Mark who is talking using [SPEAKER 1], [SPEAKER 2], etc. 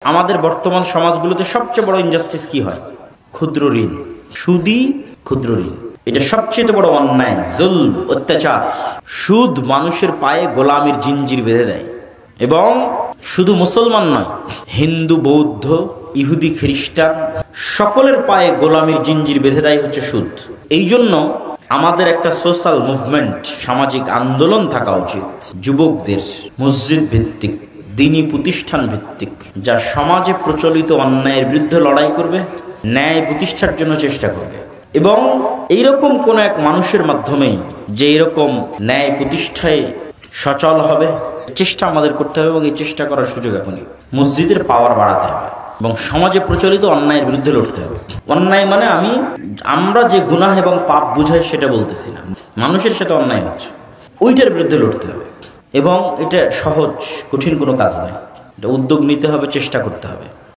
[SPEAKER 1] আমাদের বর্তমান সমাজগুলোতে সবচেয়ে বড় ইনজাস্টিস কি হয়? ক্ষুদ্র ঋণ, সুদী ক্ষুদ্র ঋণ। এটা সবচেয়ে বড় অন্যায়, জুলম, অত্যাচার। সুদ মানুষের পায়ে গোলামির জিঞ্জির বেঁধে দেয়। এবং শুধু মুসলমান নয়, হিন্দু, বৌদ্ধ, ইহুদি, খ্রিস্টান সকলের পায়ে গোলামির জিঞ্জির বেঁধে দেয় হচ্ছে সুদ। এই জন্য আমাদের একটা সোশ্যাল মুভমেন্ট, সামাজিক আন্দোলন থাকা উচিত যুবকদের, মসজিদ ভিত্তিক, দিনী প্রতিষ্ঠান ভিত্তিক, যা সমাজে প্রচলিত অন্যায়ের বিরুদ্ধে লড়াই করবে, ন্যায় প্রতিষ্ঠার জন্য চেষ্টা করবে। এবং এইরকম কোন এক মানুষের মাধ্যমেই যে এরকম ন্যায় প্রতিষ্ঠায় সচল হবে, চেষ্টা আমাদের করতে হবে। এবং এই চেষ্টা করার সুযোগ এখনই। মসজিদের পাওয়ার বাড়াতে হবে এবং সমাজে প্রচলিত অন্যায়ের বিরুদ্ধে লড়তে হবে। অন্যায় মানে আমরা যে গুনাহ এবং পাপ বুঝাই সেটা বলতেছি না, মানুষের সাথে অন্যায় হচ্ছে, ওইটার বিরুদ্ধে লড়তে হবে। এবং এটা সহজ, কঠিন কোনো কাজ নয়। এটা উদ্যোগ নিতে হবে, চেষ্টা করতে হবে।